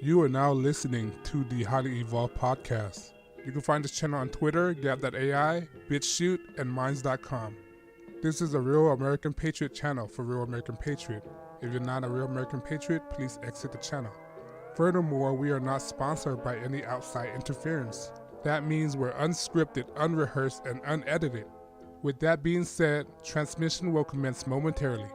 You are now listening to the Highly Evolved Podcast. You can find this channel on Twitter, Gab.ai, BitChute, and Minds.com. This is a Real American Patriot channel for Real American Patriot. If you're not a Real American Patriot, please exit the channel. Furthermore, we are not sponsored by any outside interference. That means we're unscripted, unrehearsed, and unedited. With that being said, transmission will commence momentarily.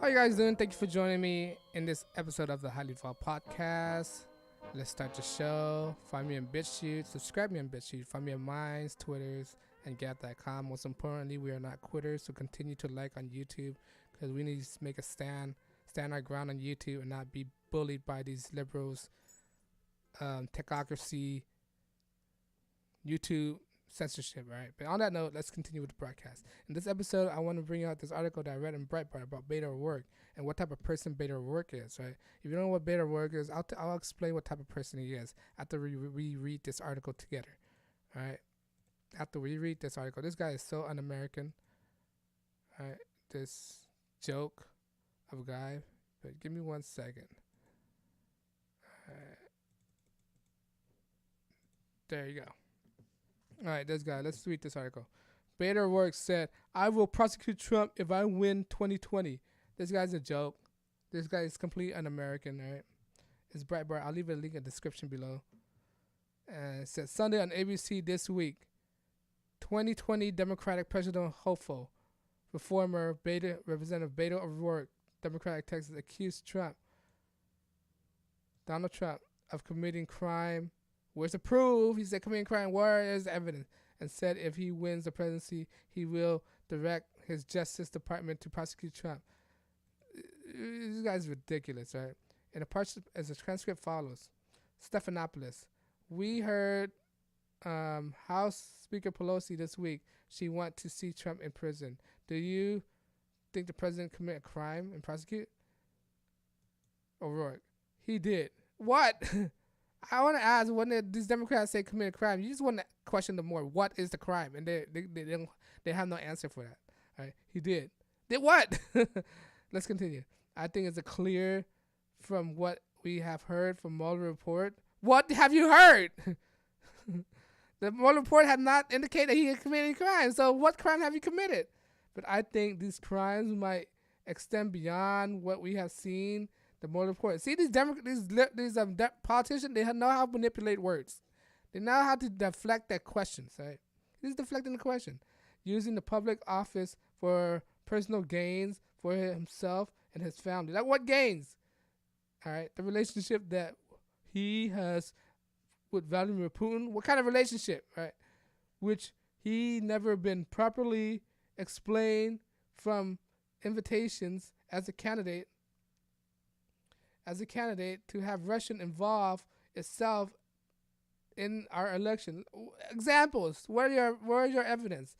How you guys doing? Thank you for joining me in this episode of the Highly Evolved Podcast. Let's start the show. Find me on BitChute. Subscribe me on BitChute. Find me on Minds, Twitters, and Gab.com. Most importantly, we are not quitters, so continue to like on YouTube because we need to make a stand our ground on YouTube and not be bullied by these liberals, technocracy, YouTube censorship, right? But on that note, let's continue with the broadcast. In this episode, I want to bring out this article that I read in Breitbart about Beto O'Rourke and what type of person Beto O'Rourke is, right? If you don't know what Beto O'Rourke is, I'll explain what type of person he is after we read this article together, all right? After we read this article, this guy is so un-American, all right? This joke of a guy, but give me 1 second. All right. There you go. All right, this guy. Let's read this article. Beto O'Rourke said, "I will prosecute Trump if I win 2020." This guy's a joke. This guy is completely un-American, all right? It's Breitbart. I'll leave a link in the description below. And it says, Sunday on ABC this week, 2020 Democratic presidential hopeful, reformer Representative Beto O'Rourke, Democratic Texas, accused Donald Trump, of committing crime. Where's the proof? He said committing crime. Where is the evidence? And said if he wins the presidency, he will direct his Justice Department to prosecute Trump. This guy's ridiculous, right? And as the transcript follows, Stephanopoulos. We heard House Speaker Pelosi this week. She wants to see Trump in prison. Do you think the president committed a crime and prosecute? O'Rourke. He did. What? I want to ask, when these Democrats say commit a crime, you just want to question them more. What is the crime? And they have no answer for that. All right, he did. Did what? Let's continue. I think it's clear from what we have heard from Mueller report. What have you heard? The Mueller report had not indicated he had committed any crime. So what crime have you committed? But I think these crimes might extend beyond what we have seen. The Mueller report. See, these politicians, they know how to manipulate words. They know how to deflect their questions, right? He's deflecting the question. Using the public office for personal gains for himself and his family. Like what gains? All right. The relationship that he has with Vladimir Putin. What kind of relationship, right? Which he never been properly explained from invitations as a candidate to have Russian involved itself in our election. Examples. Where is your evidence?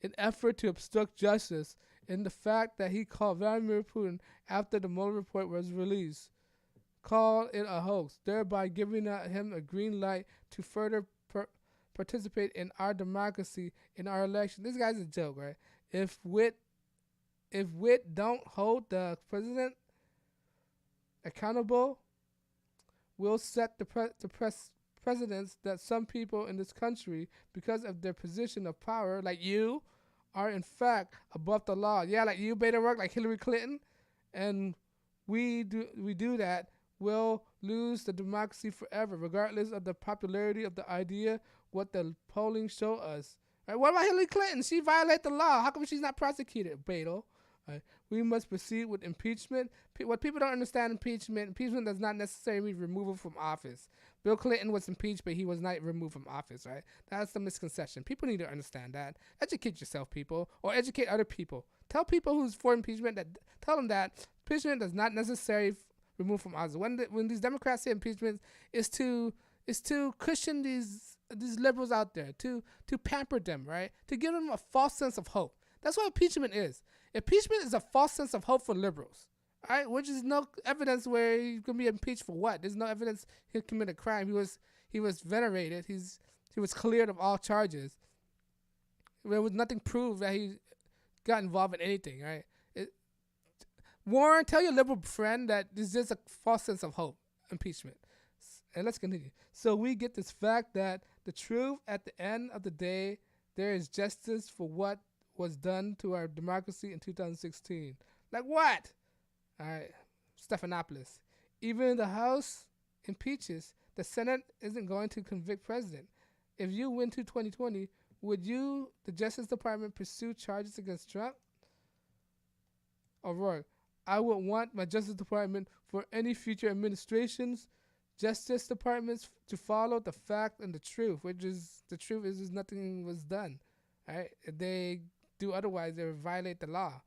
An effort to obstruct justice in the fact that he called Vladimir Putin after the Mueller report was released, called it a hoax, thereby giving him a green light to further participate in our democracy, in our election. This guy's a joke, right? If wit don't hold the president accountable, will set the precedents that some people in this country, because of their position of power, like you, are in fact above the law. Yeah, like you, Beto O'Rourke, like Hillary Clinton, and we do that, will lose the democracy forever, regardless of the popularity of the idea. What the polling show us. Right? What about Hillary Clinton? She violated the law. How come she's not prosecuted, Beto? Right. We must proceed with impeachment. What people don't understand, impeachment does not necessarily mean removal from office. Bill Clinton was impeached, but he was not removed from office, right? That's the misconception. People need to understand that. Educate yourself, people, or educate other people. Tell people who's for impeachment tell them that impeachment does not necessarily remove from office. When these Democrats say impeachment, is to cushion these liberals out there, to pamper them, right? To give them a false sense of hope. That's what impeachment is. Impeachment is a false sense of hope for liberals, all right? Which is no evidence where he's gonna be impeached for what. There's no evidence he committed a crime. He was venerated. He was cleared of all charges. There was nothing proved that he got involved in anything, right? Warren, tell your liberal friend that there's just a false sense of hope. Impeachment. And let's continue. So we get this fact that the truth at the end of the day, there is justice for what was done to our democracy in 2016. Like what? All right, Stephanopoulos. Even the House impeaches, the Senate isn't going to convict president. If you win to 2020, would you, the Justice Department, pursue charges against Trump? O'Rourke. I would want my Justice Department for any future administrations, Justice Departments to follow the fact and the truth, which is the truth is nothing was done. Right? If they do otherwise, they will violate the law.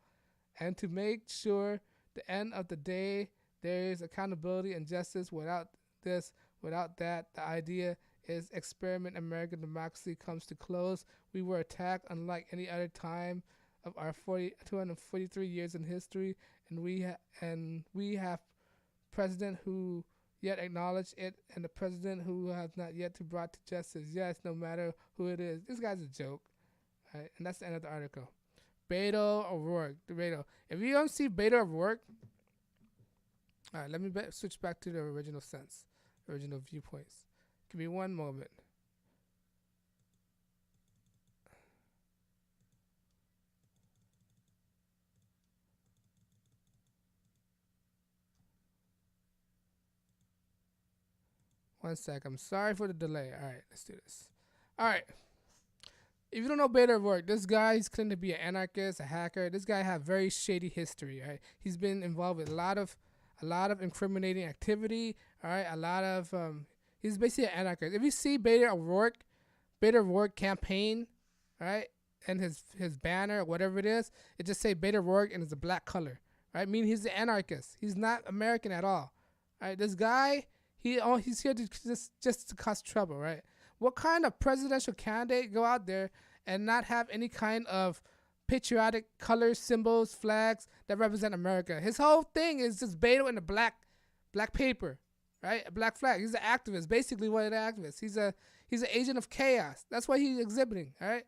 And to make sure the end of the day there is accountability and justice. Without this, without that, the idea is experiment American democracy comes to close. We were attacked unlike any other time of our 243 years in history, and we have president who yet acknowledge it, and the president who has not yet to brought to justice. Yes, no matter who it is, this guy's a joke. Right? And that's the end of the article. Beto O'Rourke. Beto. If you don't see Beto O'Rourke, all right, let me switch back to the original sense, original viewpoints. Give me one moment. One sec. I'm sorry for the delay. All right, let's do this. All right. If you don't know Beto O'Rourke, this guy, he's claimed to be an anarchist, a hacker. This guy has very shady history. Right? He's been involved with a lot of incriminating activity. All right, he's basically an anarchist. If you see Beto O'Rourke campaign, right, and his banner or whatever it just say Beto O'Rourke and it's a black color, right? Meaning he's an anarchist. He's not American at all. Right? This guy, he's here to just to cause trouble, right? What kind of presidential candidate go out there and not have any kind of patriotic colors, symbols, flags that represent America? His whole thing is just Beto and the black paper, right? A black flag. He's an activist, basically what an activist. He's an agent of chaos. That's what he's exhibiting, all right?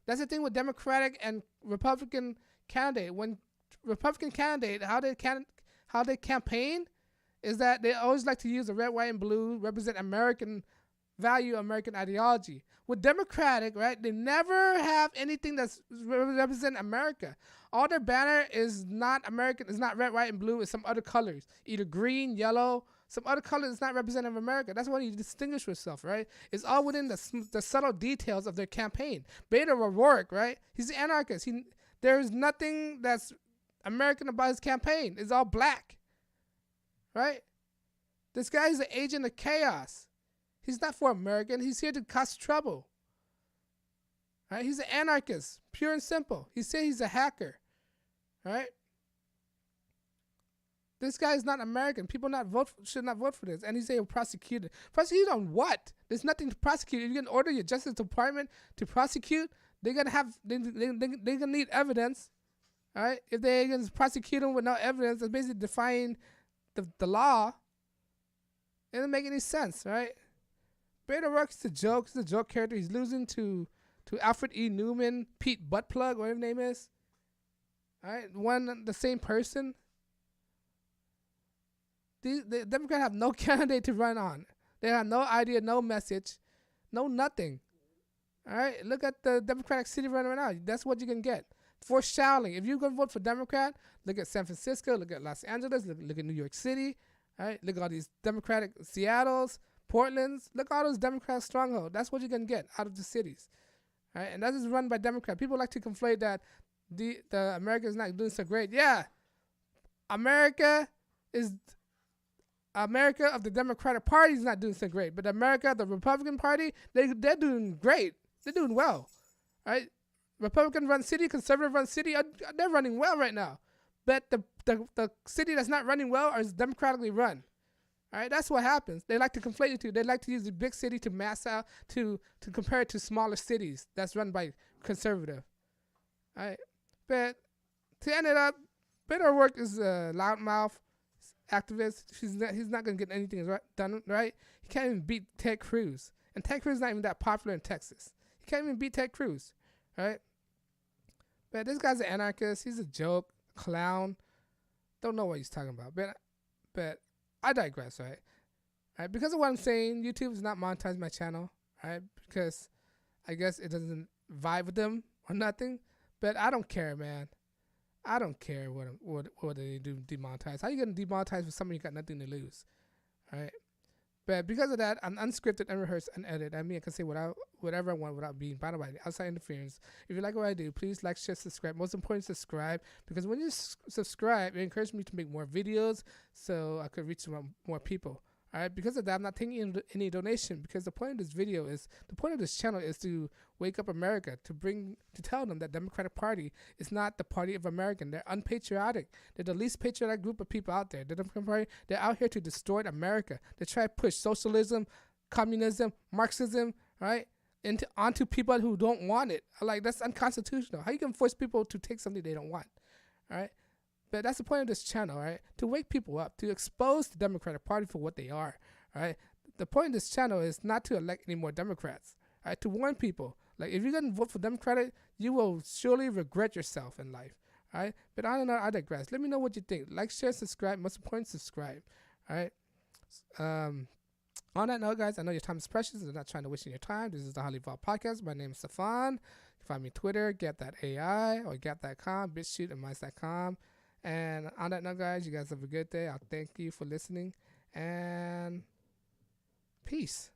That's the thing with Democratic and Republican candidate. When Republican candidate, how they campaign is that they always like to use the red, white, and blue, represent American value, American ideology. With Democratic, right, they never have anything that's represent America. All their banner is not American. It's not red, white, and blue. It's some other colors, either green, yellow, some other color that's not representative of America. That's why you distinguish yourself, right? It's all within the subtle details of their campaign. Beto O'Rourke, right? He's an anarchist. There's nothing that's American about his campaign. It's all black, right? This guy is an agent of chaos. He's not for American. He's here to cause trouble. Right? He's an anarchist, pure and simple. He said he's a hacker. Right? This guy is not American. People should not vote for this. And he say prosecute it. Prosecute on what? There's nothing to prosecute. If you can order your Justice Department to prosecute, they're gonna need evidence. All right? If they can prosecute him with no evidence, that's basically defying the law. It doesn't make any sense, right? Beto O'Rourke is a joke. He's a joke character. He's losing to Alfred E. Newman, Pete Buttplug, whatever his name is. All right, the same person. The Democrats have no candidate to run on. They have no idea, no message, no nothing. All right, look at the Democratic city run right now. That's what you can get. Forestalling. If you're going to vote for Democrat, look at San Francisco, look at Los Angeles, look at New York City. All right, look at all these Democratic Seattle's, Portland's. Look at all those Democratic strongholds. That's what you can get out of the cities. All right, and that is run by Democrats. People like to conflate that the America is not doing so great. Yeah, America of the Democratic Party is not doing so great, but America, the Republican Party, they're doing great. They're doing well. All right, Republican run city, conservative run city, they're running well right now. But the city that's not running well is democratically run. All right, that's what happens. They like to conflate the two. They like to use the big city to mass out to compare it to smaller cities that's run by conservative. All right, but to end it up, Beto O'Rourke is a loudmouth activist. He's not gonna get anything done right. He can't even beat Ted Cruz, and Ted Cruz is not even that popular in Texas. He can't even beat Ted Cruz, right? But this guy's an anarchist. He's a joke, clown. Don't know what he's talking about. But I digress, right? Right? Because of what I'm saying, YouTube is not monetizing my channel, right? Because I guess it doesn't vibe with them or nothing. But I don't care, man. I don't care what they do demonetize. How you gonna demonetize for somebody you got nothing to lose, right? But because of that, I'm unscripted, unrehearsed, unedited. I mean, I can say whatever I want without being bound by outside interference. If you like what I do, please like, share, subscribe. Most important, subscribe, because when you subscribe, it encourages me to make more videos so I could reach more people. All right, because of that, I'm not taking any donation, because the point of this video is, the point of this channel is to wake up America, to tell them that Democratic Party is not the party of American. They're unpatriotic. They're the least patriotic group of people out there. The Democratic Party, they're out here to destroy America. They try to push socialism, communism, Marxism, right, onto people who don't want it. Like, that's unconstitutional. How you can force people to take something they don't want, all right? But that's the point of this channel, right? To wake people up, to expose the Democratic Party for what they are, right? The point of this channel is not to elect any more Democrats, right? To warn people, like, if you're going to vote for Democratic, you will surely regret yourself in life, right? But I don't know, I digress. Let me know what you think. Like, share, subscribe. Most important, subscribe, all right? On that note, guys, I know your time is precious. I'm not trying to waste your time. This is the HighlyEvolvedPodcast. My name is Stefan. You can find me on Twitter, get.ai, or get.com, BitchShoot, and Minds.com. And on that note, guys, you guys have a good day. I'll thank you for listening, and peace.